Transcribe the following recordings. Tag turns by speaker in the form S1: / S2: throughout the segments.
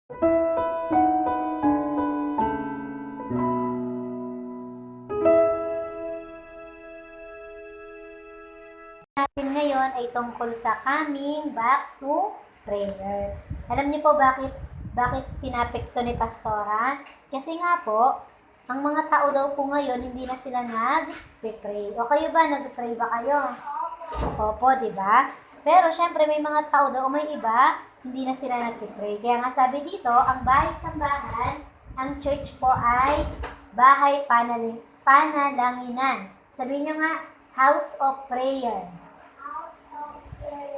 S1: Natin ngayon ay tungkol sa coming back to prayer. Alam niyo po bakit tinapik to ni Pastora? Kasi nga po, ang mga tao daw po ngayon hindi na sila nag-pray. O kayo ba, nag-pray ba kayo? Opo, di ba? Pero syempre may mga tao daw, may iba, hindi na sila nag-pray. Kaya nga sabi dito, ang bahay-sambahan, ang church po ay bahay panalanginan. Sabihin nyo nga, house of prayer.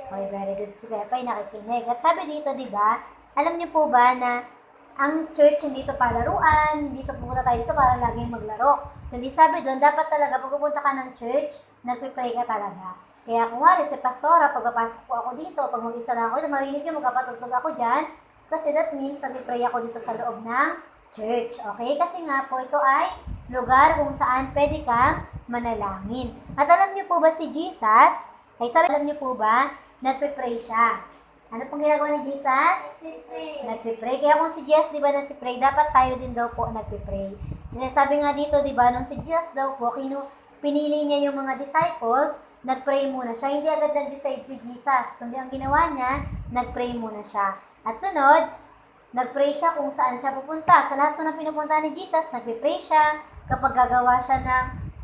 S1: Okay, very good si Pepay, nakikinig. At sabi dito, di ba, alam niyo po ba na ang church hindi ito palaruan, hindi ito pumunta tayo dito para laging maglaro. Kundi sabi doon, dapat talaga pag pupunta ka ng church, nagpipray ka talaga. Kaya kung wari si Pastora, pagpapasok po ako dito, pag mag-isa lang ako, marinig niyo, magkapatugtog ako dyan, kasi that means nagpipray ako dito sa loob ng church. Okay? Kasi nga po, ito ay lugar kung saan pwede kang manalangin. At alam niyo po ba si Jesus, alam niyo po ba, nagpipray siya. Ano pong ginagawa ni Jesus? Nagpipray. Kaya kung si Jesus, di ba, nagpipray, dapat tayo din daw po nagpipray. Kasi sabi nga dito, di ba, nung si Jesus daw po, pinili niya yung mga disciples, nagpray muna siya. Hindi agad nag-decide si Jesus. Kundi ang ginawa niya, nagpray muna siya. At sunod, nagpray siya kung saan siya pupunta. Sa lahat po ng pinupunta ni Jesus, nagpipray siya. Kapag gagawa siya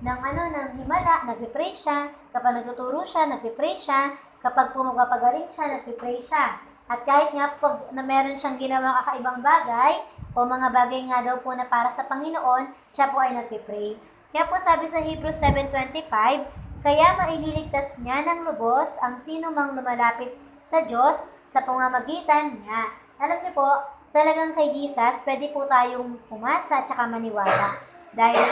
S1: ng himala, nagpipray siya. Kapag nagtuturo siya, nagpipray siya. Kapag po magpapagaling siya, nagpipray siya. At kahit nga pag na meron siyang ginawang kakaibang bagay, o mga bagay nga daw po na para sa Panginoon, siya po ay nagpipray. Kaya po sabi sa Hebrews 7:25, kaya maililigtas niya ng lubos ang sino mang lumalapit sa Diyos sa pamamagitan niya. Alam niyo po, talagang kay Jesus, pwede po tayong umasa at saka maniwala. Dahil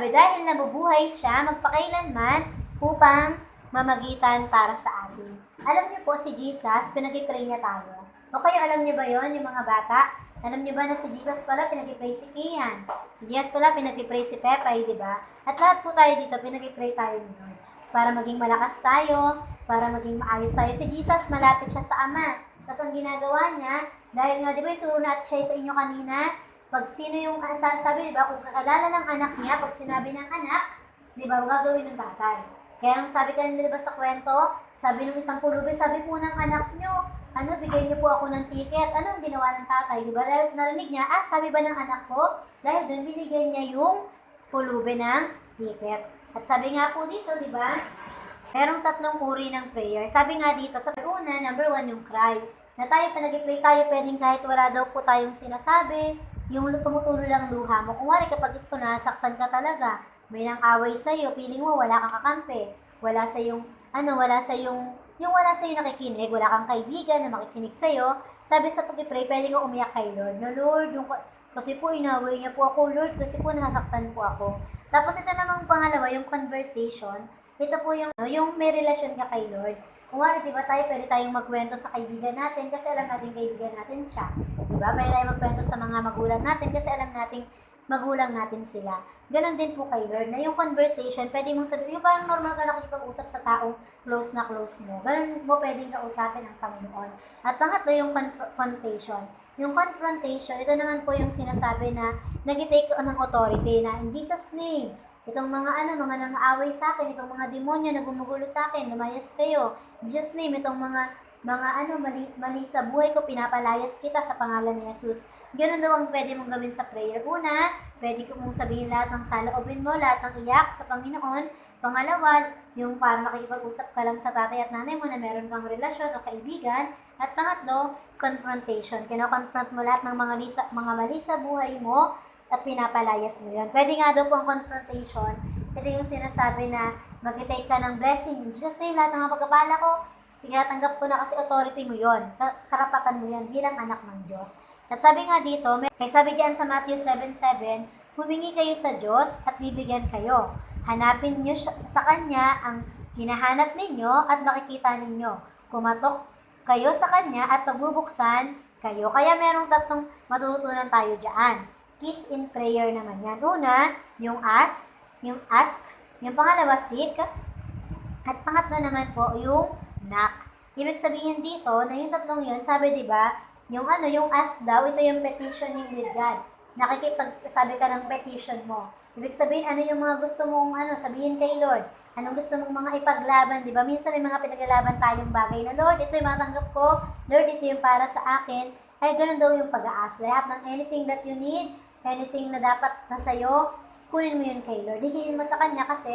S1: dahil nabubuhay siya magpakailanman upang mamagitan para sa atin. Alam niyo po si Jesus, pinag-pray niya tayo. O kayo alam niyo ba yon yung mga bata? Alam niyo ba na si Jesus pala pinag-pray si Kian? Si Jesus pala pinag-pray si Pepay, di ba? At lahat po tayo dito, pinag-pray tayo niyon. Para maging malakas tayo, para maging maayos tayo. Si Jesus, malapit siya sa Ama. Tapos ang ginagawa niya, dahil nga, di ba yung turo na siya sa inyo kanina, pag sino yung sabi, di ba, kung kakilala ng anak niya, pag sinabi ng anak, di ba, gagawin ng tatay. Kaya nung sabi kanina, di ba, sa kwento, sabi ng isang pulubi, sabi po ng anak nyo, bigay niyo po ako ng ticket. Ano ang ginawa ng tatay, di ba? Dahil narinig niya, sabi ba ng anak ko? Dahil doon binigyan niya yung pulubi ng ticket. At sabi nga po dito, di ba, merong 3 uri ng prayer. Sabi nga dito, sa una, number 1, yung cry. Na tayo, pinag-pray tayo, pwedeng kahit wala daw po tayong sinasabi, yung tumutulo lang luha mo. Kung wari, kapag ito nasaktan ka talaga, may nang away sa'yo, feeling mo wala kang kakampi, wala sa yung wala sa'yo nakikinig, wala kang kaibigan na makikinig sa'yo, sabi sa pag-pray, pwede kang umiyak kay Lord. No, Lord, kasi po inaway niya po ako, Lord, kasi po nasaktan po ako. Tapos ito namang pangalawa, yung conversation, ito po yung may relasyon ka kay Lord. Kung wari, di ba pwede tayong magkwento sa kaibigan natin kasi alam natin kaibigan natin siya. Di ba? Pwede tayong magkwento sa mga magulang natin kasi alam natin magulang natin sila. Ganon din po kay Lord, na yung conversation, pwede mong sabihin, yung parang normal ka nakikipag-usap sa taong close na close mo. Ganon mo pwedeng kausapin ang Panginoon. At pangatlo, yung confrontation. Yung confrontation, ito naman po yung sinasabi na nag-take ng authority na in Jesus' name, itong mga mga nang-aaway sa akin, itong mga demonyo na gumugulo sa akin, lumayas kayo. In Jesus' name, itong mga mali sa buhay ko, pinapalayas kita sa pangalan ni Jesus. Ganun daw ang pwede mong gawin sa prayer. Una, pwede mong sabihin lahat ng saloobin mo, lahat ng iyak sa Panginoon. Pangalawa, yung parang nakikipag-usap ka lang sa tatay at nanay mo na meron kang relasyon o kaibigan. At pangatlo, confrontation. Kino-confront mo lahat ng mga mali sa buhay mo at pinapalayas mo yun. Pwede nga daw po ang confrontation. Ito yung sinasabi na mag-take ka ng blessing. In Jesus' name, lahat ng mga pagkapala ko, tinatanggap ko na kasi authority mo yon, karapatan mo yan bilang anak ng Diyos. At sabi nga dito, may sabi diyan sa Matthew 7:7, humingi kayo sa Diyos at bibigyan kayo. Hanapin niyo sa Kanya ang hinahanap ninyo at makikita ninyo. Kumatok kayo sa Kanya at pagbubuksan kayo. Kaya merong 3 matututunan tayo diyan. Keys in prayer naman yan. Una, yung ask, yung pangalawa, seek, at pangatlo naman po, yung knock. Ibig sabihin dito, na yung 3 yun, sabi diba, yung ask daw, ito yung petitioning with God. Nakikipagsabi ka ng petition mo. Ibig sabihin, ano yung mga gusto mong sabihin kay Lord? Anong gusto mong mga ipaglaban, di ba? Minsan may mga pinaglalaban tayong bagay na, Lord, ito yung matanggap ko. Lord, ito yung para sa akin. Ay, ganun daw yung pag-aas. Lahat ng anything that you need, anything na dapat na sa'yo, kunin mo yun kay Lord. Higilin mo sa Kanya kasi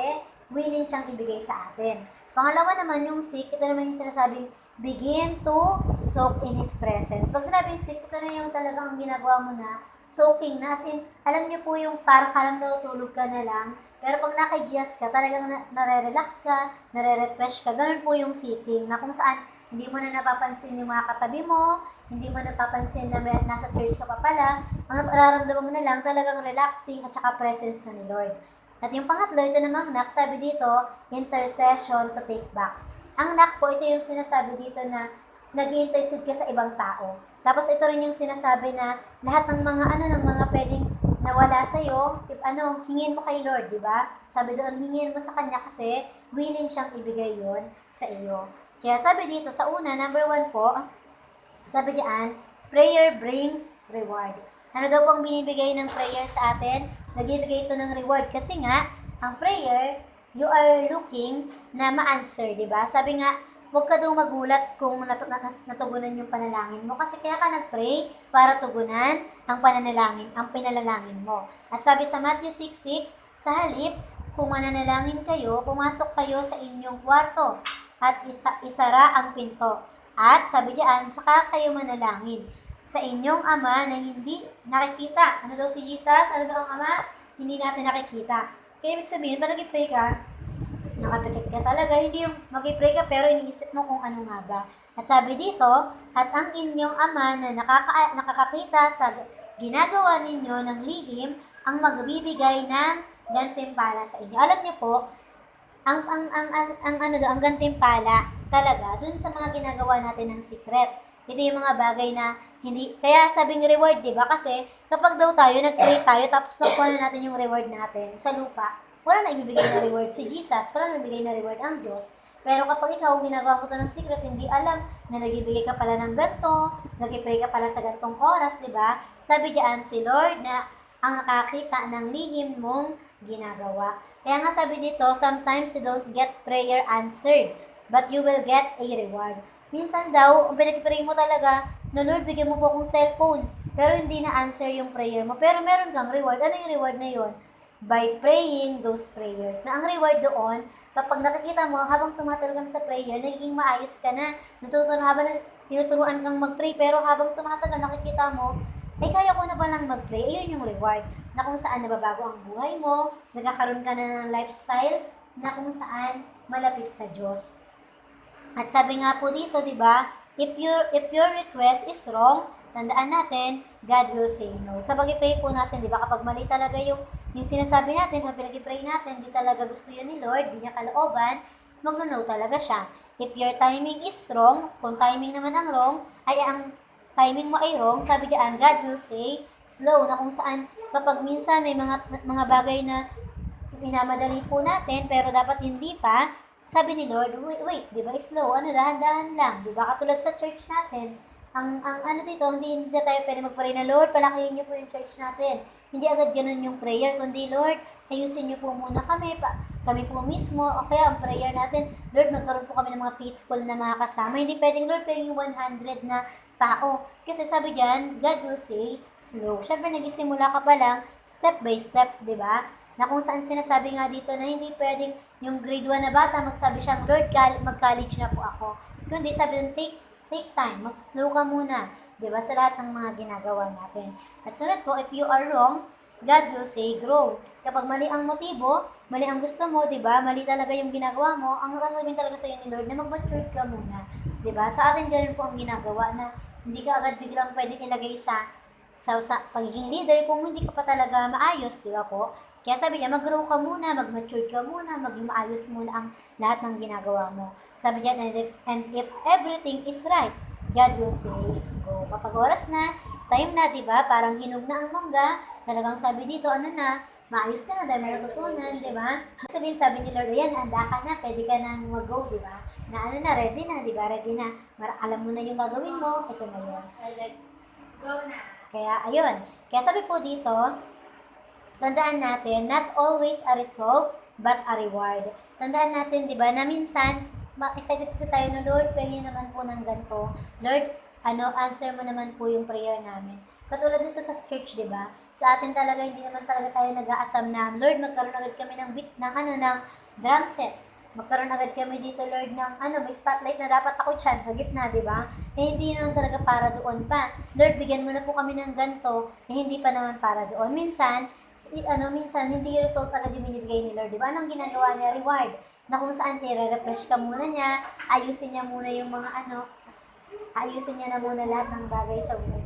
S1: willing siyang ibigay sa atin. Pangalawa naman yung seek, ito naman yung sinasabing begin to soak in His presence. Pag sinabing seek, ito na yung talagang ginagawa mo na, soaking na, as in, alam niyo po yung parang kalang natutulog ka na lang, pero pag nakagiyas ka, talagang nare-relax ka, nare-refresh ka, ganun po yung seeking, na kung saan hindi mo na napapansin yung mga katabi mo, hindi mo napapansin na nasa church ka pa pala, ang nararamdaman mo na lang talagang relaxing at saka presence na ni Lord. At yung pangatlo, ito namang knock, sabi dito, intercession to take back. Ang knock po, ito yung sinasabi dito na nag-i-intercede ka sa ibang tao. Tapos ito rin yung sinasabi na lahat ng mga pwedeng nawala sa iyo, hingin mo kay Lord, di ba? Sabi doon, hingin mo sa Kanya kasi willing siyang ibigay yon sa iyo. Kaya sabi dito sa una, number 1 po, sabi diyan, prayer brings reward. Ano daw po ang binibigay ng prayer sa atin? Nagbibigay ito ng reward kasi nga, ang prayer, you are looking na ma-answer, di ba? Sabi nga, huwag ka daw magulat kung natugunan yung panalangin mo kasi kaya ka nag-pray para tugunan ang pinalalangin mo. At sabi sa Matthew 6:6, sa halip, kung mananalangin kayo, pumasok kayo sa inyong kwarto at isara ang pinto. At sabi diyan, saka kayo manalangin sa inyong Ama na hindi nakikita. Ano daw si Jesus? Ano daw ang Ama? Hindi natin nakikita. Kaya ibig sabihin, pag nag-pray ka, nakapikit ka talaga, hindi yung mag-pray ka pero iniisip mo kung ano nga ba. At sabi dito, at ang inyong Ama na nakakakita sa ginagawa ninyo ng lihim, ang magbibigay ng gantimpala sa inyo. Alam niyo po, ang gantimpala talaga dun sa mga ginagawa natin ng secret. Ito yung mga bagay na hindi, kaya sabing reward, di ba? Kasi kapag daw tayo, nag-pray tayo, tapos nakuha na natin yung reward natin sa lupa, wala na ibibigay na reward si Jesus, wala na ibibigay na reward ang Diyos. Pero kapag ikaw ginagawa mo to ng secret, hindi alam na nagibigay ka pala ng ganito, nag-pray ka pala sa gantong oras, di ba? Sabi diyan si Lord na ang nakakita ng lihim mong ginagawa. Kaya nga sabi dito, sometimes you don't get prayer answered, but you will get a reward. Minsan daw, ang pinag-pray mo talaga, na Lord, bigyan mo po akong cellphone, pero hindi na-answer yung prayer mo. Pero meron kang reward. Ano yung reward na yon? By praying those prayers. Na ang reward doon, kapag nakikita mo, habang tumatagal ka sa prayer, nagiging maayos ka na. Habang tinuturuan kang mag-pray, pero habang tumatagal, nakikita mo, ay kaya ko na ba lang mag-pray? Ayun yung reward. Na kung saan nababago ang buhay mo, nagkakaroon ka na ng lifestyle, na kung saan malapit sa Diyos. At sabi nga po dito, di ba, if your request is wrong, tandaan natin, God will say no. Sa pag-pray po natin, di ba, kapag mali talaga yung sinasabi natin, kapag pinag-pray natin, di talaga gusto yun ni Lord, di niya kalooban, mag-no talaga siya. If your timing is wrong, kung timing naman ang wrong, ay ang timing mo ay wrong, sabi diyan, God will say slow, na kung saan kapag minsan may mga bagay na minamadali po natin, pero dapat hindi pa, sabi ni Lord, wait, di ba, slow, dahan-dahan lang, di ba, katulad sa church natin, ang dito, hindi na tayo pwede mag-pray na, Lord, palakihin niyo po yung church natin. Hindi agad ganun yung prayer, kundi, Lord, ayusin niyo po muna kami po mismo, o kaya ang prayer natin, Lord, magkaroon po kami ng mga faithful na mga kasama. Hindi pwedeng, Lord, pwedeng 100 na tao. Kasi sabi diyan, God will say, slow. Siyempre, nagisimula ka pa lang, step by step, di ba? Na kung saan sinasabi nga dito na hindi pwedeng yung grade 1 na bata, magsabi siyang, Lord, mag-college na po ako. Kundi sabi dun, take time, mag-slow ka muna, di ba, sa lahat ng mga ginagawa natin. At sunod po, if you are wrong, God will say, grow. Kapag mali ang motibo, mali ang gusto mo, di ba, mali talaga yung ginagawa mo, ang sasabihin talaga sa iyo ni Lord na mag-mature ka muna. Di ba? Sa atin ganun po ang ginagawa na hindi ka agad biglang pwedeng ilagay sa pagiging leader kung hindi ka pa talaga maayos, di ba po? Kaya sabi niya, mag-grow ka muna, mag-mature ka muna, maging maayos muna ang lahat ng ginagawa mo. Sabi niya, and if everything is right, God will say, go. Kapag oras na, time na, di ba? Parang hinog na ang mangga, talagang sabi dito, maayos ka na dahil may natutunan, di ba? Sabi ni Lord, ayan, handa ka na, pwede ka nang mag-go, di ba? na ano na, ready na, di ba? Ready na. Alam mo na yung gagawin mo, ito na yun.
S2: Go na.
S1: Kaya, ayun. Kaya sabi po dito, tandaan natin, not always a result, but a reward. Tandaan natin, di ba, na minsan, excited kasi tayo na, Lord, pengen naman po ng ganito. Lord, answer mo naman po yung prayer namin. Katulad nito sa church, di ba? Sa atin talaga, hindi naman talaga tayo nag-aasam na, Lord, magkaroon agad kami ng ng drum set. Magkaroon agad kami dito, Lord, ng may spotlight na dapat ako dyan sa gitna, di ba? Eh, hindi naman talaga para doon pa. Lord, bigyan mo na po kami ng ganito, eh, hindi pa naman para doon. Minsan hindi result agad yung binibigay ni Lord, di ba? Anong ginagawa niya? Reward. Na kung saan i-refresh ka muna niya, ayusin niya muna yung mga ayusin niya na muna lahat ng bagay sa buhay.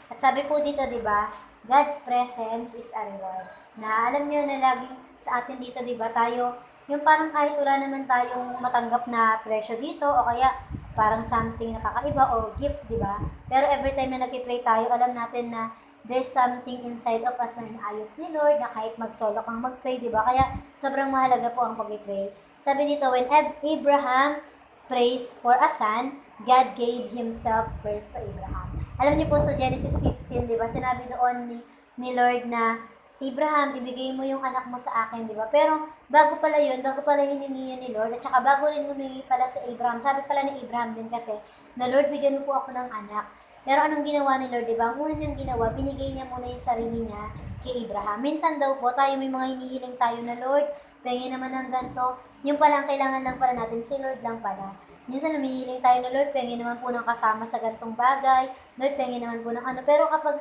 S1: At sabi po dito, di ba, God's presence is a reward. Na alam niyo na laging sa atin dito, di ba, tayo, yung parang kahit wala naman tayong matanggap na presyo dito, o kaya parang something na kakaiba o gift, di ba? Pero every time na nag-pray tayo, alam natin na there's something inside of us na inaayos ni Lord, na kahit mag-solo kang mag-pray, di ba? Kaya sobrang mahalaga po ang pag-pray. Sabi dito, when Abraham prays for a son, God gave Himself first to Abraham. Alam niyo po sa Genesis 15, di ba, sinabi doon ni Lord na, Abraham, ibigay mo yung anak mo sa akin, di ba? Pero bago pala hiningi yun ni Lord, at saka bago rin humingi pala sa Abraham, sabi pala ni Abraham din kasi, na Lord, bigyan mo po ako ng anak. Pero anong ginawa ni Lord, di ba? Ang una niyang ginawa, binigay niya muna yung sarili niya kay Abraham. Minsan daw po, tayo may mga hinihiling tayo na, Lord, pengen naman ng ganito. Yung pala, ang kailangan lang pala natin, si Lord lang pala. Minsan humihiling tayo na, Lord, pengen naman po ng kasama sa gantong bagay. Lord, pengen naman po ng ano. Pero kapag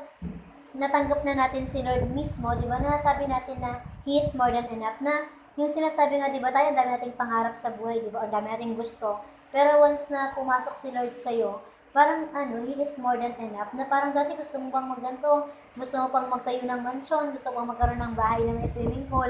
S1: natanggap na natin si Lord mismo, di ba, nasabi natin na He is more than enough, na yung sinasabi nga, di ba, tayo, ang dami nating pangarap sa buhay, di ba, ang dami nating gusto. Pero once na pumasok si Lord sa'yo, parang He is more than enough, na parang dati gusto mo pang magganto, gusto mo pang magtayo ng mansion, gusto mo pang magkaroon ng bahay na may swimming pool,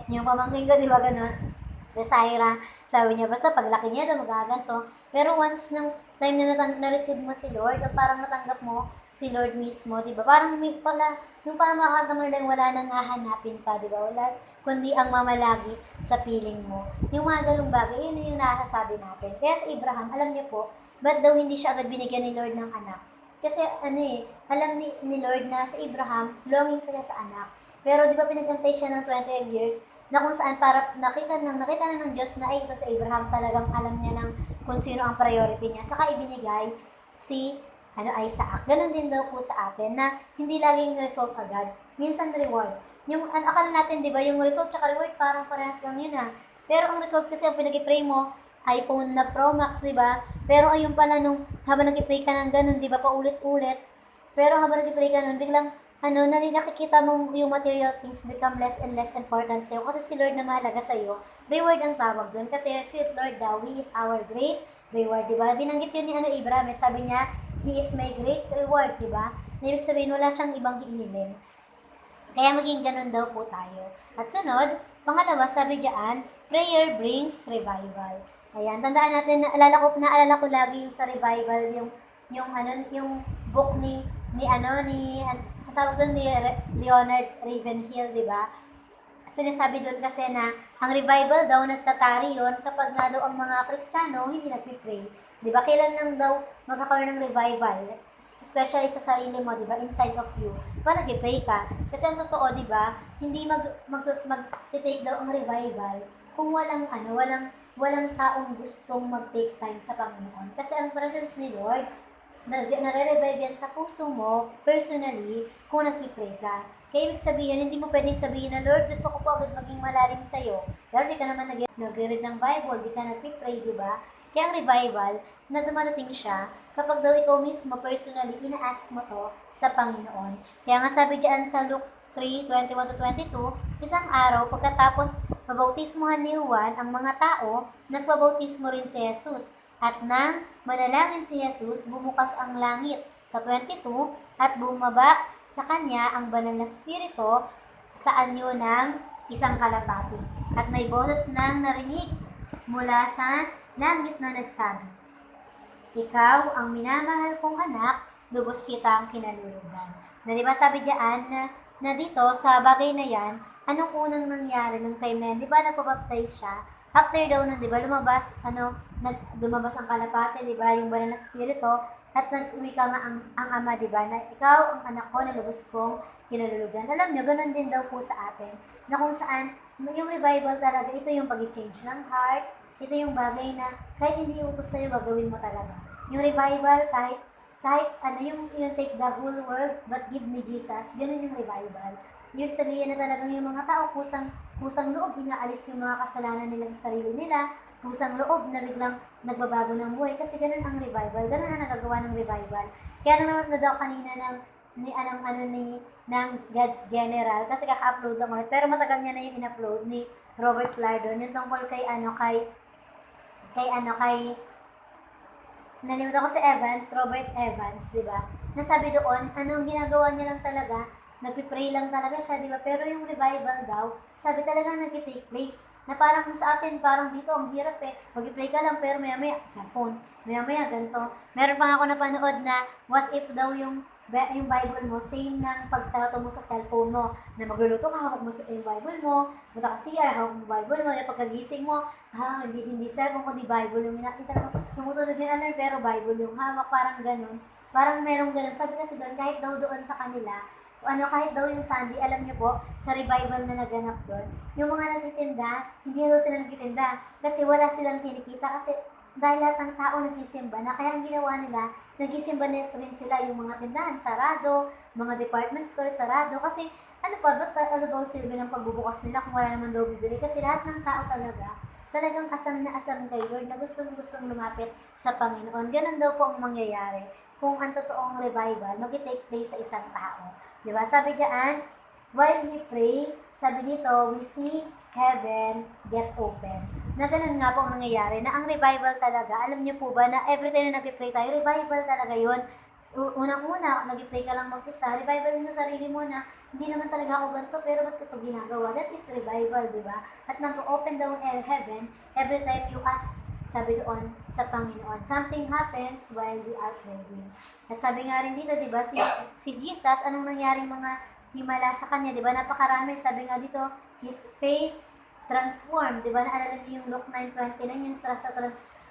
S1: yung pamangkin ko, di ba, ganun. Si Syra, sabi niya, basta paglaki niya daw magaganto. Pero once ng time na na-receive mo si Lord, o parang natanggap mo si Lord mismo, di ba? Parang may pala, yung parang makakanta mo lang, wala nang hahanapin pa, di ba? Wala, kundi ang mamalagi sa piling mo. Yung mga galong bagay, yun yung nasasabi natin. Kaya sa Abraham, alam niyo po, ba't daw hindi siya agad binigyan ni Lord ng anak? Kasi alam ni Lord na sa Abraham, longing pa siya sa anak. Pero di ba pinagantay siya ng 25 years, na kung saan para nakita na ng Diyos na ito sa Abraham, talagang alam niya ng kung sino ang priority niya. Saka ibinigay si Isaac. Ganon din daw po sa atin na hindi laging result agad. Minsan reward. Yung akala natin, di ba, yung result at reward parang parehas lang yun Pero ang result kasi ang pinag-pray mo, iPhone na Pro Max, di ba? Pero ayun pala habang nag-pray ka ng ganun, di ba, paulit-ulit. Pero habang nag-pray ka nun, biglang nakikita mong yung material things become less and less important sa'yo. Kasi si Lord na mahalaga sa'yo, reward ang tawag doon. Kasi si Lord daw, He is our great reward, di ba? Binanggit yun ni Abraham, sabi niya, He is my great reward, di ba? Ibig sabihin, wala siyang ibang hinihiling. Kaya maging ganun daw po tayo. At sunod, pangalawa, sabi diyan, prayer brings revival. Ayan, tandaan natin, naalala ko lagi yung sa revival, yung book ang tawag doon ni Leonard Ravenhill, di ba? Sinasabi doon kasi na ang revival daw nagtatari yon kapag nga daw ang mga Kristiyano hindi nagpipray. Di ba? Kailan lang daw magkakaroon ng revival? Especially sa sarili mo, di ba? Inside of you. Pa nagpipray ka. Kasi ang totoo, di ba? Hindi mag-take daw ang revival kung walang taong gustong mag-take time sa Panginoon. Kasi ang presence ni Lord, nare-revive yan sa puso mo, personally, kung nagpipray ka. Kaya ibig sabihin, hindi mo pwedeng sabihin na, Lord, gusto ko po agad maging malalim sa'yo. Lord, di ka naman nag-read ng Bible, di ka nagpipray, di ba? Kaya ang revival, na dumadating siya, kapag daw ikaw mismo, personally, ina-ask mo to sa Panginoon. Kaya nga sabi diyan sa Luke 3:21-22, isang araw, pagkatapos mabautismohan ni Juan ang mga tao, nagpabautismo rin si Jesus. At nang manalangin si Jesus, bumukas ang langit sa 22 at bumaba sa kanya ang banal na spirito sa anyo ng isang kalapati. At may boses nang narinig mula sa langit na nagsabi, Ikaw ang minamahal kong anak, lubos kitang kinalulugdan. Na diba sabi diyan na dito sa bagay na yan, anong unang nangyari ng time na yan? Diba nagpabaptize siya? After daw nun, di ba, lumabas ang kalapate, di ba, yung banal na spirito, at nag-uwi ka nga ang ama, di ba, na ikaw, ang anak ko, na lubos kong kinalulugan. Alam nyo, ganun din daw po sa atin, na kung saan, yung revival talaga, ito yung pag-change ng heart, ito yung bagay na kahit hindi utos sa'yo, gagawin mo talaga. Yung revival, kahit ano, yung take the whole world, but give me Jesus, ganun yung revival. Yung sabihin na talagang yung mga tao, kusang loob, inaalis yung mga kasalanan nila sa sarili nila, kusang loob na biglang nagbabago ng buhay, kasi ganun ang revival, ganun ang nagagawa ng revival. Kaya nanonood na daw kanina ng God's General, kasi kaka-upload lang ulit, pero matagal niya na yung in-upload ni Robert Slardon, yung tungkol kay nalimutan ko si Robert Evans, di ba? Nasabi doon, anong ginagawa niya lang talaga, nagpipray lang talaga siya, di ba? Pero yung revival daw, sabi talaga nag-take place. Na parang sa atin, parang dito, ang hirap eh. Mag-pray ka lang, pero maya-maya, cellphone. Maya-maya, ganito. Meron pa nga ako napanood na, what if daw yung Bible mo, same ng pagtato mo sa cellphone mo, na magluluto ka, hawak mo yung Bible mo, punta ka CR, hawak mo yung Bible mo, yung pagkagising mo, hindi cellphone ko, di Bible yung nakita mo, tumutulog yung alarm, pero Bible yung hawak, parang ganun. Parang merong ganun. Sabi kasi doon, kahit daw doon sa kanila, kahit daw yung Sunday, alam niyo po, sa revival na naganap doon, yung mga nagtitinda, hindi daw sila nagtitinda, kasi wala silang kinikita, kasi dahil lahat ng tao nagsisimba na, kaya ang ginawa nila, nagsisimba na rin sila, yung mga tindahan, sarado, mga department store, sarado, kasi ano pa, ba't ano daw silbi ng pagbubukas nila kung wala naman daw bibili, kasi lahat ng tao talagang asam na asam kay Lord, na gustong lumapit sa Panginoon. Ganun daw po ang mangyayari kung ang totoong revival mag-take place sa isang tao. Diba? Sabi diyan, while we pray, sabi dito, we see heaven get open. Na ganun nga po ang nangyayari, na ang revival talaga, alam niyo po ba na every time na nag-pray tayo, revival talaga yun. Unang-una, nag-pray ka lang mag-isa, revival mo sa sarili mo na, hindi naman talaga ako ganito, pero ba't ko ito ginagawa? That is revival, di ba? At nag-open down heaven every time you ask, sabi doon sa Panginoon. Something happens while we are praying. At sabi nga rin dito, di ba, si Jesus, anong nangyaring mga himala sa kanya, di ba? Napakarami, sabi nga dito, his face transformed, di ba? Naalala niyo yung Luke 9:29, yung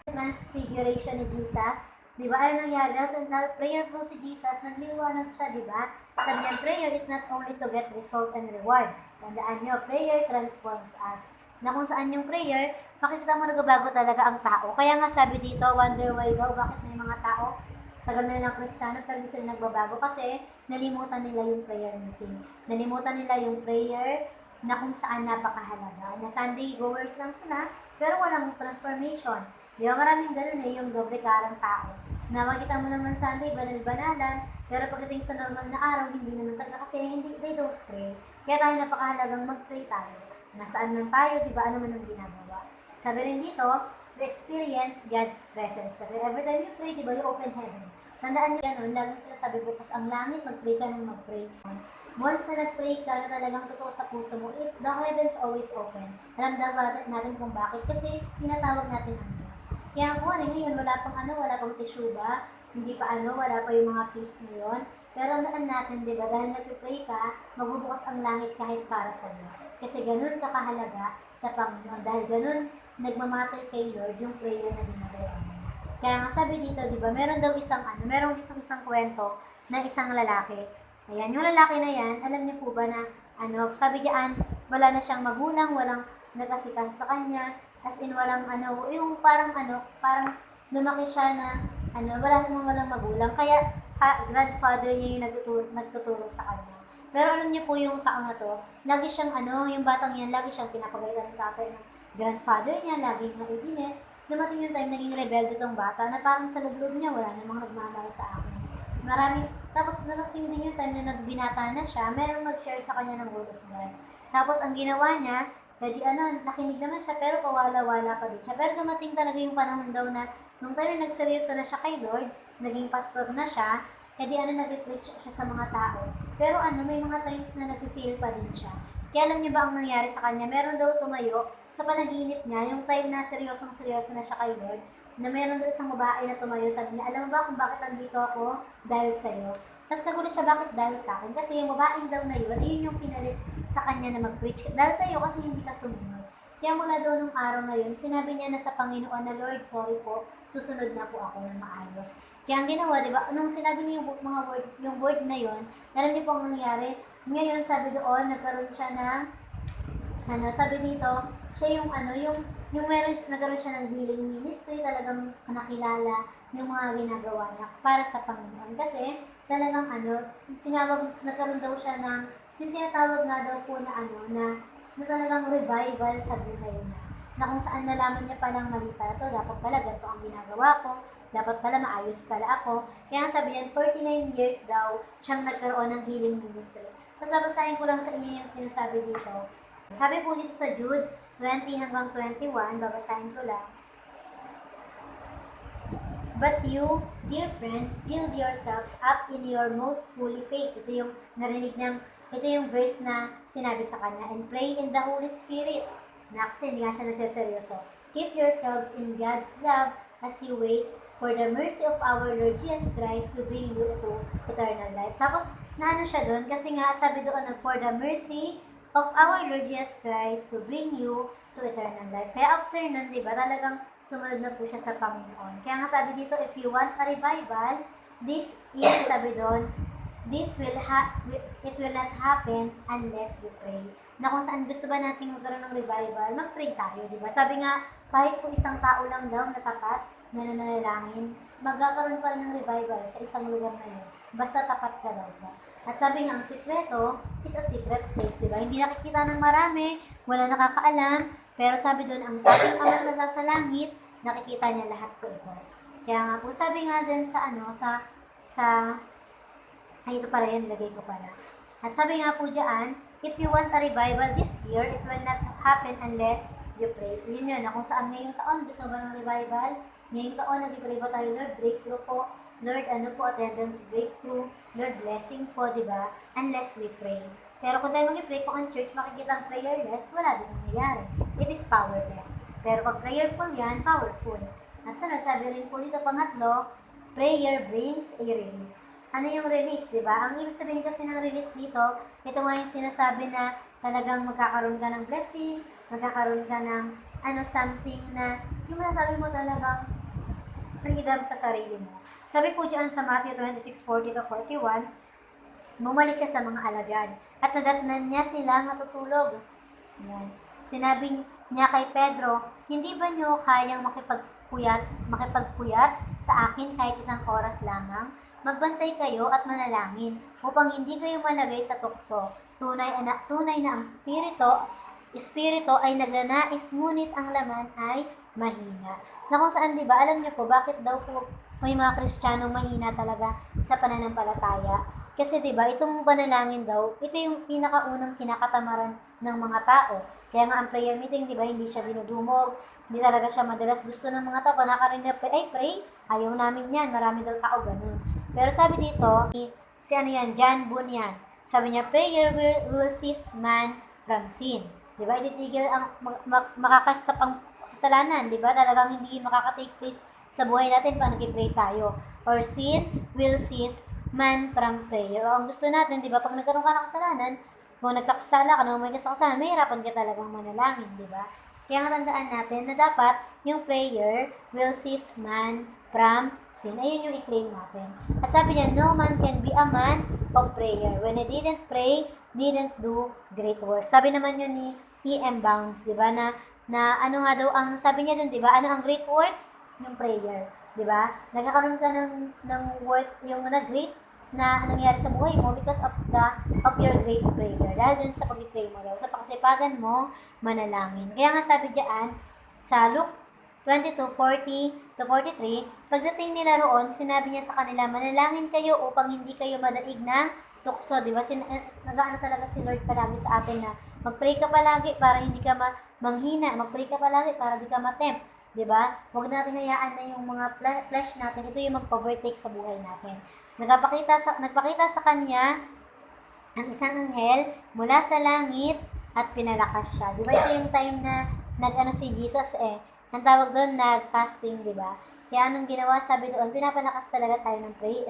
S1: transfiguration ni Jesus. Di ba? Ano nangyari? Sa prayerful si Jesus, nagliwanag siya, di ba? Sabi niya, prayer is not only to get result and reward. Tandaan niyo, prayer transforms us. Na kung saan yung prayer, makikita mo nagbabago talaga ang tao. Kaya nga sabi dito, wonder why daw, bakit may mga tao, tagal na ng Kristiyano, pero hindi sila nagbabago kasi nalimutan nila yung prayer meeting. Nalimutan nila yung prayer na kung saan napakahalaga. Na Sunday goers lang sila, pero walang transformation. Di ba maraming ganun yung doble karang tao. Na makita mo naman Sunday, banal-banalan, pero pagdating sa normal na araw, hindi naman talaga kasi they don't pray. Kaya tayo napakahalagang mag-pray tayo. Nasaan man tayo, di ba, ano man ang ginagawa. Sabi rin dito, to experience God's presence. Kasi every time you pray, di ba, you open heaven. Tandaan nyo ganun, laging sinasabi bukas ang langit, mag-pray ka ng mag-pray. Once na nag-pray ka na talagang totoo sa puso mo, the heavens always open. Alam natin kung bakit, kasi tinatawag natin ang Diyos. Kaya kung ngayon, wala pang tissue ba? Hindi pa wala pa yung mga feast na yun. Pero tandaan natin, di ba, dahil nag-pray ka, magbubukas ang langit kahit para sa iyo. Kasi ganun kakahalaga sa Panginoon. Dahil ganun, nagmamatter kay Lord yung prayer na ginagawa mo. Kaya nga sabi dito, di ba, meron dito isang kwento na isang lalaki. Ayan, yung lalaki na yan, alam niyo po ba na, sabi diyan, wala na siyang magulang, walang nagkasikaso sa kanya, as in walang yung parang lumaki siya na, walang magulang. Kaya, grandfather niya yung nagtuturo sa kanya. Pero alam niyo po yung taong na to, lagi siyang yung batang yan, lagi siyang pinapagalitan ng tatay ng grandfather niya, laging naiinis. Dumating yung time, naging rebelde tong bata, na parang sa loob niya, wala namang nagmamahal sa akin. Tapos narating din yung time na nagbinata na siya, merong nag-share sa kanya ng word of God. Tapos ang ginawa niya, nakinig naman siya, pero pawala-wala pa din siya. Pero dumating talaga yung panahon daw na, nung time na nagseryoso na siya kay Lord, naging pastor na siya, nag-preach siya sa mga tao. Pero may mga times na nag-feel pa din siya. Kaya alam niyo ba ang nangyari sa kanya? Meron daw tumayo sa panaginip niya, yung time na seryosong-seryoso na siya kay Lord, na meron daw isang babae na tumayo, sabi niya, alam mo ba kung bakit nandito ako? Dahil sa'yo. Tapos nagulat siya, bakit dahil sa akin? Kasi yung babaeng daw na yun yung pinalit sa kanya na mag-preach. Dahil sa'yo kasi hindi ka sumunod. Kaya mula daw nung araw na yun, sinabi niya na sa Panginoon na, Lord, sorry po, susunod na po ako ng maayos. Kaya ang ginawa, di ba, nung sinabi niya yung word na yun, alam niyo po ang nangyari? Ngayon, sabi doon, nagkaroon siya ng, sabi dito, siya yung nagkaroon siya ng healing ministry, talagang nakilala yung mga ginagawa niya para sa Panginoon. Kasi, talagang nagkaroon daw siya ng, yung tinatawag nga daw po na talagang revival sa buhay niya. Na kung saan nalaman niya palang mali pala to, dapat pala ganito ang ginagawa ko, dapat pala maayos pala ako. Kaya sabi niya, 49 years daw siyang nagkaroon ng healing ministry. Tapos babasahin ko lang sa inyo yung sinasabi dito. Sabi po dito sa Jude 20 hanggang 21, babasahin ko lang. But you, dear friends, build yourselves up in your most holy faith. Ito yung narinig niyang, ito yung verse na sinabi sa kanya. And pray in the Holy Spirit. Na kasi hindi nga siya nagsaseryoso. Keep yourselves in God's love as you wait for the mercy of our Lord Jesus Christ to bring you to eternal life. Tapos, naano siya doon? Kasi nga, sabi doon, for the mercy of our Lord Jesus Christ to bring you to eternal life. Kaya after nun, di ba, talagang sumunod na po siya sa Panginoon. Kaya nga sabi dito, if you want a revival, this is, sabi doon, it will not happen unless you pray. Na kung saan gusto ba nating magkaroon ng revival, mag-pray tayo, di ba? Sabi nga, kahit po isang tao lang daw na tapat, na nananalangin, magkakaroon pa rin ng revival sa isang lugar na yun. Basta tapat ka daw ba? At sabi nga, ang sikreto is a secret place, di ba? Hindi nakikita ng marami, wala nakakaalam, pero sabi doon, ang ating Ama na nasa langit, nakikita niya lahat po ito. Kaya nga po, sabi nga din ay, ito pala yan, lagay ko pala. At sabi nga po dyan, if you want a revival this year, it will not happen unless you pray. Yun yun, na kung saan ngayong taon, gusto ba ng revival? Ngayong taon, nag-pray ba tayo, Lord, breakthrough po. Lord, attendance breakthrough. Lord, blessing po, di ba? Unless we pray. Pero kung tayo mag-pray, kung ang church makikita ang prayerless, wala din nangyayari. It is powerless. Pero pag prayerful yan, powerful. At sunod, sabi rin po dito, pangatlo, prayer brings a release. Ano yung release, di ba? Ang ibig sabihin kasi ng release dito, ito nga yung sinasabi na talagang magkakaroon ka ng blessing, magkakaroon ka ng something na yung masasabi mo talagang freedom sa sarili mo. Sabi po dyan sa Matthew 26:40-41, bumalik siya sa mga alagad at nadatnan niya silang natutulog. Yan. Sinabi niya kay Pedro, hindi ba niyo kayang makipagpuyat sa akin kahit isang oras lamang? Magbantay kayo at manalangin upang hindi kayo malagay sa tukso. Tunay na ang espiritu ay nagnanais, ngunit ang laman ay mahina. Na kung saan, di ba, alam niyo po, bakit daw po may mga Kristiyanong mahina talaga sa pananampalataya? Kasi di ba, itong panalangin daw, ito yung pinakaunang kinakatamaran ng mga tao. Kaya nga ang prayer meeting, di ba, hindi siya dinudumog, hindi talaga siya madalas gusto ng mga tao. Nakarinig na pray, ayaw namin yan, marami daw tao ganun. Pero sabi dito, John Bunyan, sabi niya, prayer will seize man from sin. Di ba, ititigil ang, makakastop ang kasalanan, di ba? Talagang hindi makaka-take place sa buhay natin pag nag-pray tayo. Or sin will cease man from prayer. O ang gusto natin, di ba, pag nagkaroon ka ng kasalanan, kung nagkakasala ka, may kasalanan, may hirapan ka talagang manalangin, di ba? Kaya nga tandaan natin na dapat yung prayer will cease man from sin. Ayun yung i-claim natin. At sabi niya, no man can be a man of prayer. When he didn't pray, didn't do great work. Sabi naman yun ni P.M. Bounds, di ba, na ano nga daw, ang sabi niya dun, di ba, ano ang great work? Yung prayer, di ba? Nagkakaroon ka ng work, yung great na nangyari sa buhay mo because of your great prayer. Dahil dun sa pag-pray mo daw, sa pakasipagan mo, manalangin. Kaya nga sabi diyan, sa Luke 22:40-43, pagdating nila roon, sinabi niya sa kanila, manalangin kayo upang hindi kayo madaig ng tukso, di ba? Nag-ano talaga si Lord palagi sa atin na mag-pray ka palagi para hindi ka manghina, mag-pray ka palagi para hindi ka matempt, di ba? Huwag natin hayaan na yung mga flesh natin, ito yung mag-overtake sa buhay natin. Nagpakita sa kanya ang isang anghel mula sa langit at pinalakas siya. Di ba ito yung time na nag-ano si Jesus ang tawag doon, nag-fasting, di ba? Kaya anong ginawa? Sabi doon, pinapalakas talaga tayo ng prayer,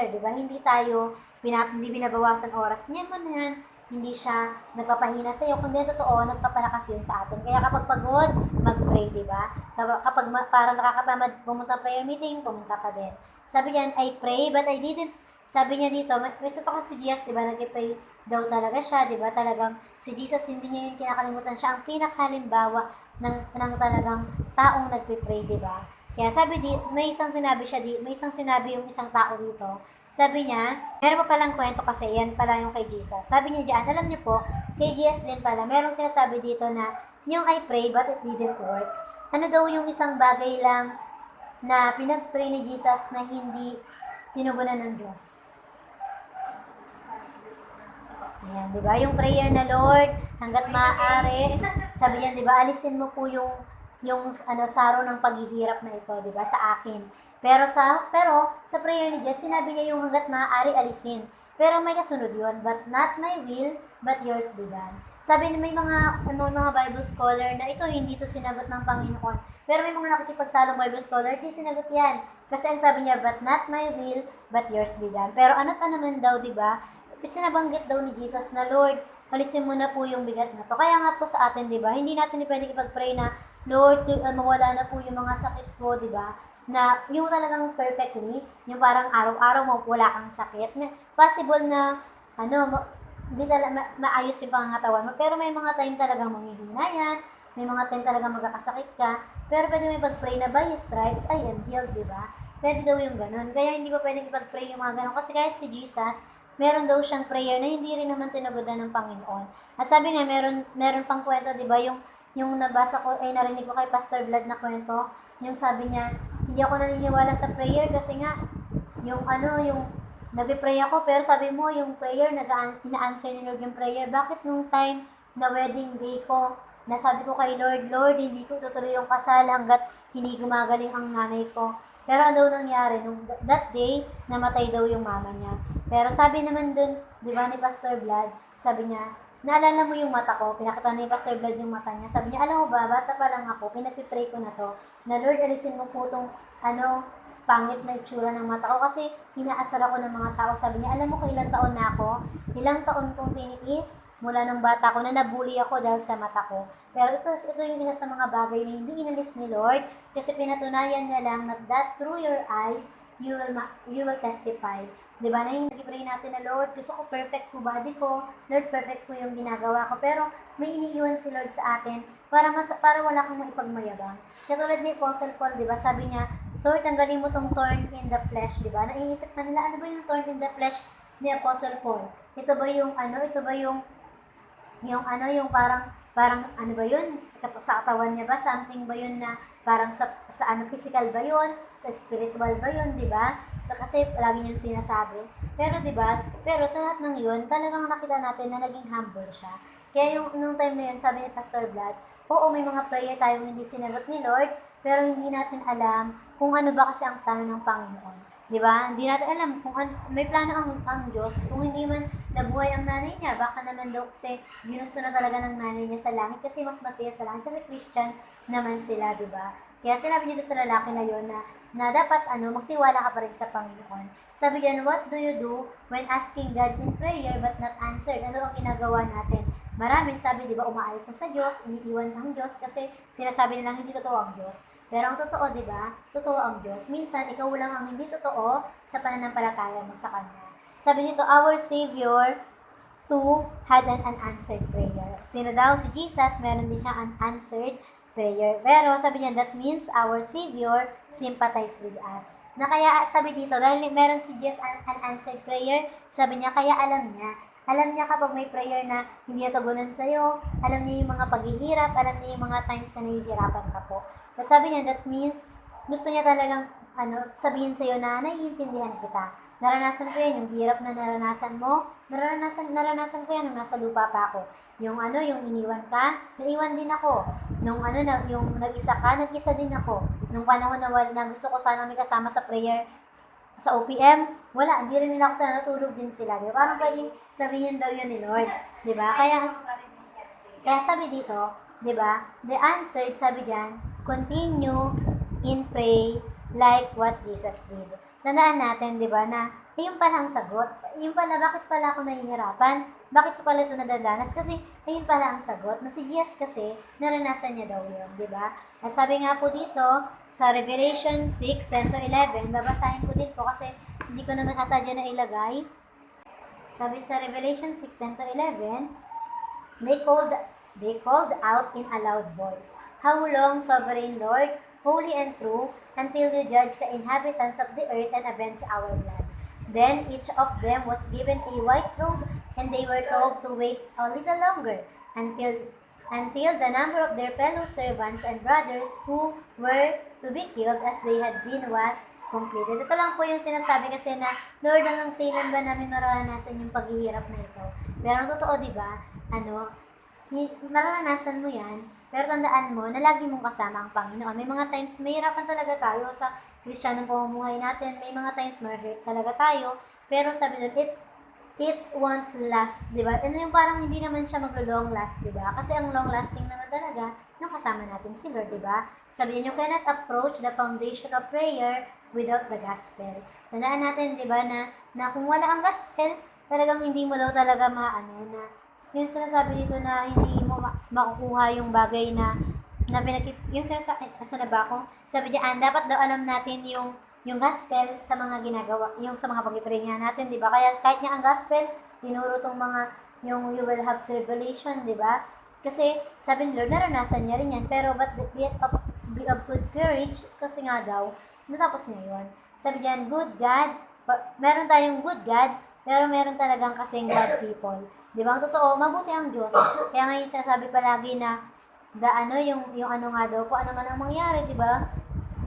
S1: di ba? Hindi tayo, hindi binabawasan oras. Yan mo na yan. hindi siya nagpapahina sa'yo, kundi totoo, nagpapalakas yun sa atin. Kaya kapag pagod, mag-pray, di ba? Kapag parang nakakatamad pumunta prayer meeting, pumunta ka din. Sabi niyan, I pray, but I didn't. Sabi niya dito, may sa si Jesus, di ba, nag-pray daw talaga siya, di ba? Talagang si Jesus, hindi niya yung kinakalimutan siya. Ang pinakalimbawa ng talagang taong nagpe-pray, di ba? Kaya sabi may isang sinabi may isang sinabi yung isang tao dito. Sabi niya, meron pa palang kwento kasi, yan pala yung kay Jesus. Sabi niya diyan, alam niyo po, kay Jesus din pala, merong sinasabi dito na, yung I pray but it didn't work. Ano daw yung isang bagay lang na pinag-pray ni Jesus na hindi tinugunan ng Diyos? Ayan, di ba? Yung prayer na Lord, hanggat maaari, sabi niya, di ba, alisin mo po yung saro ng paghihirap na ito, di ba, sa akin. Pero sa prayer ni Jesus, sinabi niya yung hanggat maaari alisin. Pero may kasunod yun, but not my will, but yours be done. Sabi na may mga Bible scholar na ito, hindi to sinagot ng Panginoon. Pero may mga nakikipagtalong Bible scholar, di sinagot yan. Kasi ang sabi niya, but not my will, but yours be done. Pero ano't ano naman daw, di ba? Sinabanggit daw ni Jesus na, Lord, alisin mo na po yung bigat na to. Kaya nga po sa atin, di ba, hindi natin pwede ipag-pray na, Lord, mawala na po yung mga sakit ko, di ba? Na yung talagang perfectly, yung parang araw-araw mo wala kang sakit. Possible na, hindi maayos yung pangangatawan mo. Pero may mga time talagang manghihinayan, may mga time talagang magkakasakit ka. Pero pwede may pag-pray na by His stripes, I am healed, di ba? Pwede daw yung ganun. Kaya hindi pa pwedeng ipag-pray yung mga ganun. Kasi kahit si Jesus, meron daw siyang prayer na hindi rin naman tinagudan ng Panginoon. At sabi nga, meron pang kwento, di ba, yung nabasa ko, narinig ko kay Pastor Vlad na kwento, yung sabi niya, hindi ako naniniwala sa prayer kasi nga, yung nag-pray ako, pero sabi mo, yung prayer, ina-answer ni Lord yung prayer. Bakit nung time na wedding day ko, nasabi ko kay Lord, Lord, hindi ko tutuloy yung kasal hanggat hindi gumagaling ang nanay ko. Pero ano daw nangyari? Nung that day, namatay daw yung mama niya. Pero sabi naman dun, di ba ni Pastor Vlad, sabi niya, naalala mo yung mata ko? Pinakita ni Pastor Vlad yung mata niya. Sabi niya, alam mo ba, bata pa lang ako, pinagpipray ko na to, na Lord, alisin mo po tong, pangit na itsura ng mata ko kasi inaasar ako ng mga tao. Sabi niya, alam mo kung ilang taon na ako? Ilang taon kong tiniis mula nung bata ko na nabully ako dahil sa mata ko. Pero ito yung isa sa mga bagay na hindi inalis ni Lord kasi pinatunayan niya lang that through your eyes, you will testify. Diba na yung nag-pray natin na Lord, gusto ko perfect ko body ko, Lord, perfect ko yung ginagawa ko, pero may iniiwan si Lord sa atin para wala kang maipagmayabang. Katulad ni Apostle Paul, diba, sabi niya, Lord, tanggalin mo tong thorn in the flesh, diba? Naiisip na nila, ano ba yung thorn in the flesh ni Apostle Paul? Ito ba yung parang ano ba yun? Sa katawan niya ba? Something ba yun na parang sa physical ba yun? Sa spiritual ba yun, di ba? Kasi lagi niyang sinasabi. Pero di ba? Pero sa lahat ng yun, talagang nakita natin na naging humble siya. Kaya nung time na yun, sabi ni Pastor Vlad, oo, may mga prayer tayong hindi sinagot ni Lord, pero hindi natin alam kung ano ba kasi ang plano ng Panginoon. Di ba? Hindi natin alam kung may plano ang Diyos. Kung hindi man nabuhay ang nanay niya, baka naman daw kasi ginusto na talaga ng nanay niya sa langit kasi mas masaya sa langit kasi Christian naman sila, di ba? Kaya sinabi niya sa lalaki na yun na dapat magtiwala ka pa rin sa Panginoon. Sabi niya, what do you do when asking God in prayer but not answered? Ano ang ginagawa natin? Marami sabi, di ba, umaalis na sa Diyos, iniiwan ang Diyos kasi sinasabi nilang hindi totoo ang Diyos. Pero ang totoo, di ba, totoo ang Diyos. Minsan, ikaw lang ang hindi totoo sa pananampalataya mo sa Kanya. Sabi nito, our Savior too had an unanswered prayer. Sino daw? Si Jesus, meron din siyang unanswered prayer. Pero sabi niya, that means our Savior sympathize with us. Na kaya, sabi dito, dahil meron si Jesus unanswered prayer, sabi niya, kaya alam niya kapag may prayer na hindi natugunan sa'yo, alam niya yung mga paghihirap, alam niya yung mga times na nahihirapan ka po. At sabi niya, that means, gusto niya talagang sabihin sa'yo na naiintindihan kita. Naranasan ko yan, yung hirap na naranasan mo, naranasan ko yan nung nasa lupa pa ako. Yung iniwan ka, naiwan din ako. Yung nag-isa ka, nag-isa din ako. Nung panahon na gusto ko sana may kasama sa prayer, sa OPM, wala, hindi rin nila ako sana natulog din sila. Diba? Parang pwedeng sabihin daw yun ni Lord. Diba? Kaya sabi dito, diba, the answered, sabi dyan, continue in pray like what Jesus did. Tandaan natin, diba, na ayun pala ang sagot. Ayun pala, bakit pala ako nahihirapan? Bakit ko pala ito nadadanas? Kasi, ayun pala ang sagot. Na si Jesus kasi, naranasan niya daw yun, di ba? At sabi nga po dito, sa Revelation 6:10-11, babasahin ko din po kasi hindi ko naman ata dyan na ilagay. Sabi sa Revelation 6:10-11, they called out in a loud voice, "How long, sovereign Lord, holy and true, until you judge the inhabitants of the earth and avenge our blood?" Then each of them was given a white robe, and they were told to wait a little longer until the number of their fellow servants and brothers who were to be killed as they had been was completed. Ito lang po yung sinasabi kasi na, Lord, hanggang kailan ba namin mararanasan yung paghihirap na ito? Pero totoo, di ba? Mararanasan mo yan, pero tandaan mo na lagi mong kasama ang Panginoon. May mga times mahirapan talaga tayo sa Kristiyanong pamumuhay natin. May mga times ma-hurt talaga tayo. Pero sabi doon, it won't last, di ba? Ano yung parang hindi naman siya mag-long last, di ba? Kasi ang long lasting naman talaga, yung kasama natin si Lord, di ba? Sabi niya, you cannot approach the foundation of prayer without the gospel. Tandaan natin, di ba, na kung wala ang gospel, talagang hindi mo daw talaga yung sinasabi dito na hindi mo makukuha yung bagay na yung sinasabi, asa na ba ako? Sabi diyan, dapat daw alam natin yung gospel sa mga ginagawa, yung sa mga pag-pray natin, di ba? Kaya kahit nga ang gospel, tinuro tong mga, yung you will have tribulation, di ba? Kasi sabi ni Lord, naranasan niya rin yan, pero but be of good courage, kasi nga daw, natapos niya yun. Sabi diyan, good God, meron tayong good God, pero meron talagang kasing bad people. Di ba? Ang totoo, mabuti ang Diyos. Kaya ngayon sinasabi palagi na, yung ano nga daw, kung ano man ang mangyari, di ba?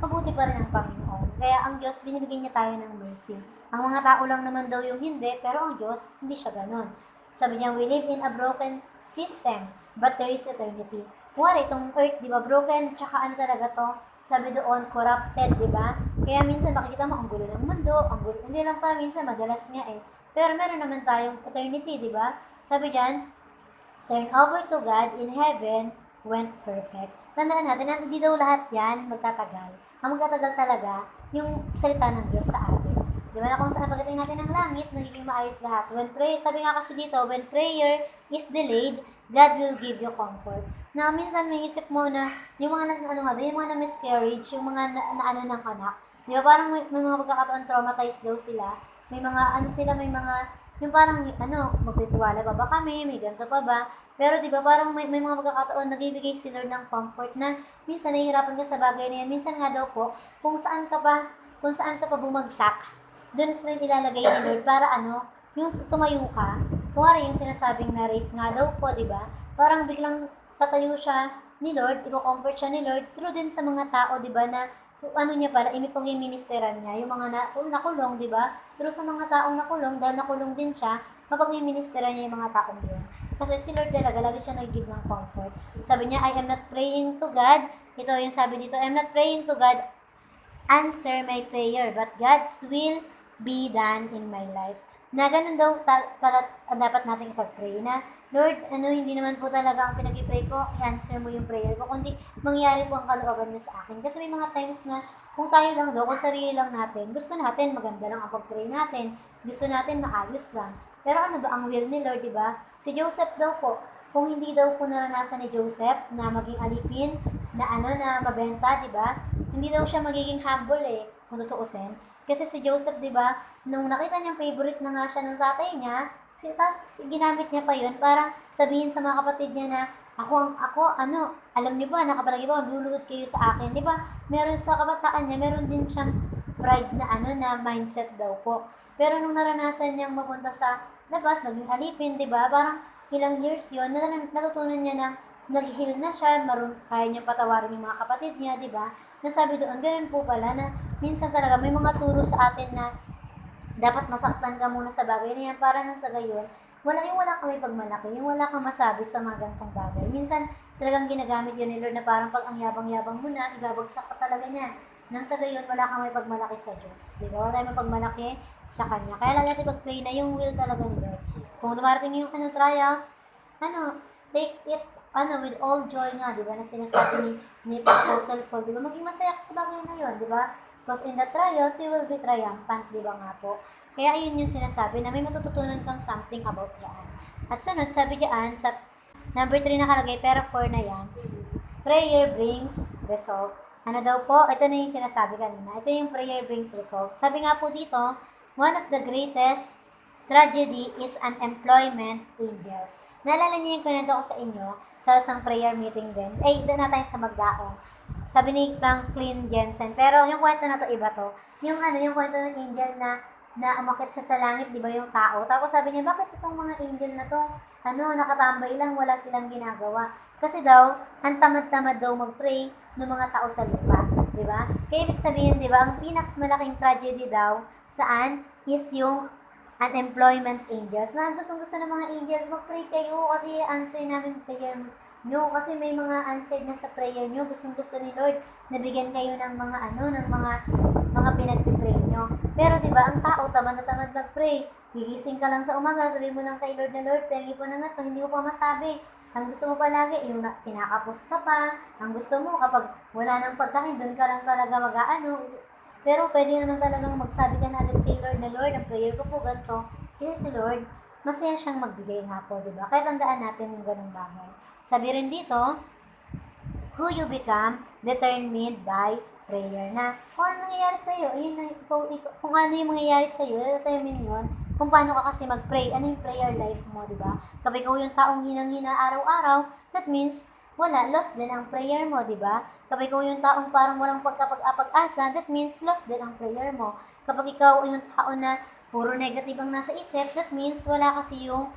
S1: Mabuti pa rin ang Panginoon. Kaya ang Diyos, binibigyan niya tayo ng mercy. Ang mga tao lang naman daw yung hindi, pero ang Diyos, hindi siya ganun. Sabi niya, we live in a broken system, but there is eternity. Kuwari, itong earth, di ba, broken, tsaka ano talaga to, sabi doon, corrupted, di ba? Kaya minsan makikita mo, ang gulo ng mundo, hindi lang pala minsan, madalas nga eh. Pero meron naman tayong eternity, di ba? Sabi diyan, turn over to God in heaven went perfect. Tandaan natin na hindi daw lahat yan magtatagal. Ang magtatagal talaga, yung salita ng Diyos sa atin. Di ba na kung saan pagdating natin ng langit, nagiging maayos lahat. Sabi nga kasi dito, when prayer is delayed, God will give you comfort. Na minsan may isip mo na yung mga yung mga na-miscarriage, yung mga na ng anak. Di ba parang may mga pagkakataon traumatized daw sila. May mga may mga yung parang, magtitiwala pa ba kami, may ganito pa ba? Pero di ba parang may mga pagkakataon nagbibigay si Lord ng comfort na minsan nahihirapan ka sa bagay na yan. Minsan nga daw po, kung saan ka pa bumagsak, doon rin ilalagay ni Lord para yung tumayo ka. Kung yung sinasabing na rape nga daw po, di ba? Parang biglang tatayo siya ni Lord, i-comfort siya ni Lord, through din sa mga tao, di ba, na niya pala, pag-ministeran niya, yung mga nakulong, di ba? Pero sa mga taong nakulong, dahil nakulong din siya, mapag-ministeran niya yung mga taong yun. Kasi si Lord talaga, lagi siya nag-give ng comfort. Sabi niya, I am not praying to God. Ito yung sabi dito, I am not praying to God, answer my prayer, but God's will be done in my life. Na ganun daw dapat natin ipag-pray na, Lord, hindi naman po talaga ang pinag-pray ko, answer mo yung prayer ko, kundi mangyari po ang kalooban niyo sa akin. Kasi may mga times na kung tayo lang daw, kung sarili lang natin, gusto natin maganda lang ang pag-pray natin, gusto natin maayos lang. Pero ano ba ang will ni Lord, di ba? Si Joseph daw po, kung hindi daw po naranasan ni Joseph na maging alipin, na mabenta, di ba? Hindi daw siya magiging humble kung tutuusin. Kasi si Joseph, di ba, nung nakita niyang favorite na nga siya ng tatay niya, tapos ginamit niya pa yun para sabihin sa mga kapatid niya na, alam niyo ba, nakapalagi ba, luluhod kayo sa akin, di ba? Meron sa kabataan niya, meron din siyang pride na mindset daw po. Pero nung naranasan niyang mapunta sa labas, maging alipin, di ba? Parang ilang years yun, natutunan niya na nag-heal na siya, kaya niya patawarin yung mga kapatid niya, di ba? Nasabi doon, ganun po pala na minsan talaga may mga turo sa atin na dapat masaktan ka muna sa bagay na yan para nang sa gayon, wala kang may pagmalaki, yung wala kang masabi sa mga ganitong bagay. Minsan talagang ginagamit yun ni Lord na parang pag ang yabang-yabang mo na, ibabagsak ka talaga niya. Nang sa gayon, wala kang may pagmalaki sa Diyos. Di ba? Wala tayong pagmalaki sa Kanya. Kaya lang natin pag-pray na yung will talaga ni Lord. Kung dumarating yung trials, take it with all joy nga, di ba, na sinasabi ni Apostle Paul, di ba, maging masaya ka sa bagay na yun, di ba? Because in the trials, you will be triumphant, di ba nga po? Kaya yun yung sinasabi na may matututunan kang something about dyan. At sunod, sabi dyan, sa number 3 nakalagay, pero 4 na yan, prayer brings result. Ano daw po? Ito na yung sinasabi kanina. Ito yung prayer brings result. Sabi nga po dito, one of the greatest tragedy is unemployment angels. Naalala niyo yung kwento ko sa inyo sa isang prayer meeting din. Doon na tayo sa Magdaong. Sabi ni Franklin Jensen. Pero yung kwento na to iba to. Yung kwento ng angel na umakit siya sa langit, di ba yung tao? Tapos sabi niya, bakit itong mga angel na to, nakatambay lang, wala silang ginagawa. Kasi daw, ang tamad-tamad daw mag-pray ng mga tao sa lupa. Di ba? Kaya ibig sabihin, di ba, ang pinakamalaking tragedy daw, saan? Is yung unemployment angels. Na gustong-gusto ng mga angels, mag-pray kayo kasi answer namin prayer nyo. Kasi may mga answer na sa prayer nyo. Gustong-gusto ni Lord na bigyan kayo ng mga ng mga pinag-pray nyo. Pero diba, ang tao tamad na tamad mag-pray. Gigising ka lang sa umaga, sabi mo lang kay Lord na Lord, pengi po na nga to, hindi ko pa masabi. Ang gusto mo palagi, yung pinakapos ka pa. Ang gusto mo, kapag wala nang pagkain, doon ka lang talaga pero pwede naman talagang magsabi ka na agad kay Lord na Lord, ang prayer ko po ganito. Kasi si Lord, masaya siyang magbigay nga po, di ba? Kaya tandaan natin yung ganung bagay. Sabi rin dito, who you become determined by prayer. Na kung ano nangyayari sa'yo, yun na, kung ano yung mangyayari sa'yo, determine yun kung paano ka kasi mag-pray. Ano yung prayer life mo, di ba? Kapag ikaw yung taong hinang-hina araw-araw, that means wala, lost din ang prayer mo, di ba? Kapag ikaw yung taong parang walang pagkapag-asa, that means lost din ang prayer mo. Kapag ikaw yung tao na puro negative ang nasa isip, that means wala kasi yung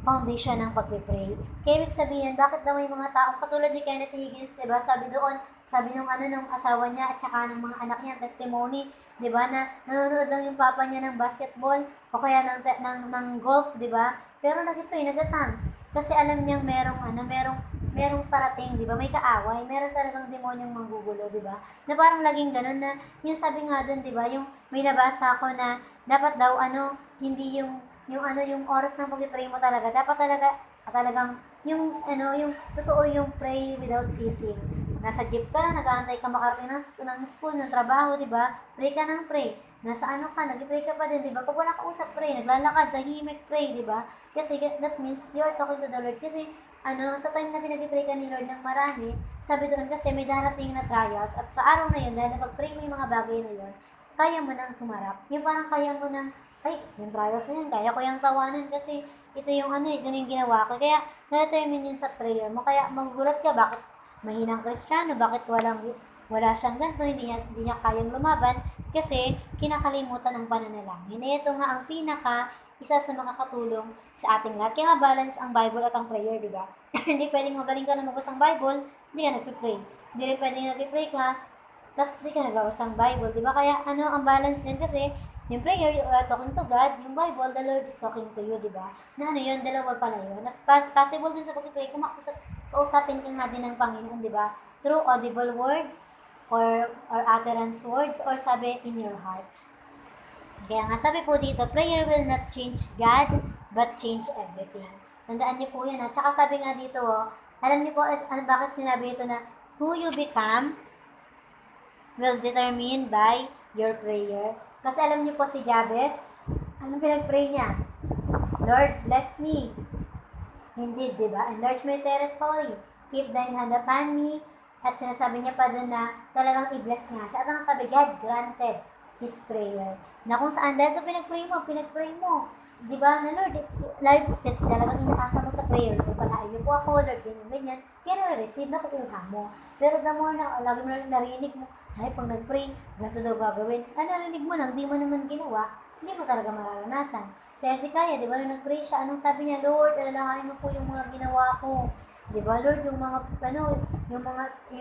S1: foundation ng pagpipray. Kaya ibig sabihin, bakit daw may mga taong katulad ni Kenneth Higgins, di ba? Sabi nung nung asawa niya at saka ng mga anak niya, testimony, di ba, na nanonood lang yung papa niya ng basketball o kaya ng golf, di ba? Pero nag-pray, nag-thanks. Kasi alam niyang merong parating, di ba? May kaaway, meron talagang demonyong manggugulo, di ba? Na parang laging ganun na, yung sabi nga dun, di ba? Yung may nabasa ako na dapat daw hindi yung oras ng pag-pray mo talaga, dapat talagang yung totoo yung pray without ceasing. Nasa jeep ka, nag-aantay ka makarating ng school, ng trabaho, di ba? Pray ka ng pray. Nasa ka, nag-pray ka pa din, di ba? Pag wala ka usap, pray, naglalakad, tahimik, pray, di ba? Kasi that means you're talking to the Lord. Kasi sa time na pinag-pray ka ni Lord ng marami, sabi doon kasi may darating na trials at sa araw na yun, dahil pag-pray mo yung mga bagay na yun, kaya mo nang tumarap. Yung parang kaya mo nang yung trials na yun, kaya ko yung tawanan kasi ito yung ito yung ginawa ko. Kaya, na-determine yun sa prayer mo. Kaya, magugulat ka, bakit mahinang Kristiyano, bakit wala siyang ganito, hindi niya kayang lumaban, kasi kinakalimutan ng pananalangin. Ito nga ang isa sa makakatulong sa ating lahat. Kaya nga balance ang Bible at ang prayer, di ba? Hindi pwedeng magaling ka na magbasa ng Bible, hindi ka nagpipray. Hindi rin pwedeng nagpipray ka, tapos hindi ka nagbabasa ng Bible, di ba? Kaya ang balance niyan kasi, yung prayer, you are talking to God. Yung Bible, the Lord is talking to you, di ba? Na yun, dalawa pala yun. At possible din sa pag-pray, kung kausapin ka nga din ng Panginoon, di ba? Through audible words, or utterance words, or sabi in your heart. Kaya nga sabi po dito, prayer will not change God, but change everything. Tandaan niyo po yun, ha? Tsaka sabi nga dito, alam niyo po, bakit sinabi ito na, who you become will determine by your prayer. Kasi alam niyo po si Jabez, anong pinag-pray niya? Lord, bless me. Indeed, di ba? Enlarge my territory. Keep thine hand upon me. At sinasabi niya pa doon na talagang i-bless nga siya. At ang sabi, God granted his prayer. Na kung saan, dahil ito pinag-pray mo. Di ba, na Lord, live, talagang inakasa mo sa prayer. Kung panahin niyo po ako, Lord, ganyan. Kaya receive na kukuha mo. Pero the more na, lagi mo lang narinig mo, sabi pag nag-pray, ganito daw gagawin. Narinig mo lang, di mo naman ginawa, hindi mo talaga mararanasan. Si Hezekiah, di ba, nung nag-pray siya, anong sabi niya, Lord, alalahanin mo po yung mga ginawa ko. Di ba, Lord, yung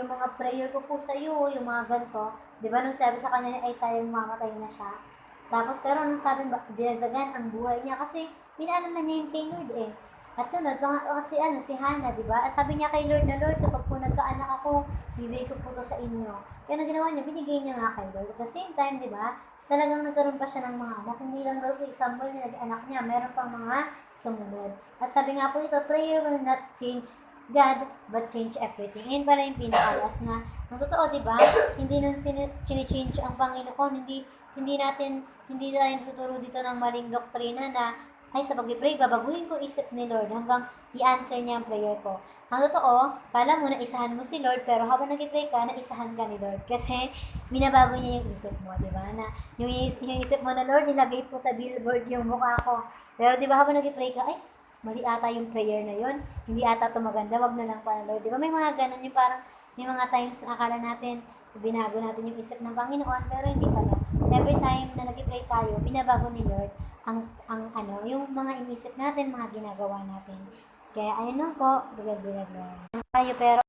S1: mga prayer ko po sa iyo, yung mga ganito. Di ba, nung sabi sa kanya ni Isaiah, mamatay na siya. Tapos, pero nung sabi, dinagdagan ang buhay niya kasi pinaalam na niya yung kay Lord eh. At sunod, si Hannah, di ba? Sabi niya kay Lord na, Lord, kapag po nagkaanak ako, bibigay ko po to sa inyo. Kaya na ginawa niya, binigay niya nga kay Lord. At the same time, di ba, talagang nagkaroon pa siya ng mga anak. Hindi lang daw si Samuel na nag-anak niya, meron pang mga sumunod. At sabi nga po ito, prayer will not change God, but change everything. Ayun pala yung pinakalas na, ang totoo, di ba? Hindi nun change ang Panginoon, hindi tayo tuturo dito ng maling doktrina na, ay, sa pag-pray, babaguhin ko isip ni Lord hanggang i-answer niya ang prayer ko. Ang totoo, kala mo na isahan mo si Lord, pero habang nag-pray ka, naisahan ka ni Lord. Kasi, binabago niya yung isip mo, di ba? Na, yung isip mo na, Lord, nilagay po sa billboard yung mukha ko. Pero di ba habang nag-pray ka, ay, mali ata yung prayer na yun. Hindi ata ito maganda, wag na lang pala, Lord. Di ba may mga ganun yung parang, may mga times na akala natin, binago natin yung isip ng Panginoon, pero hindi pala. Every time na nag-pray tayo, binabago ni Lord yung mga inisip natin, mga ginagawa natin. Kaya ayun lang po, dulag-dulag lang tayo, pero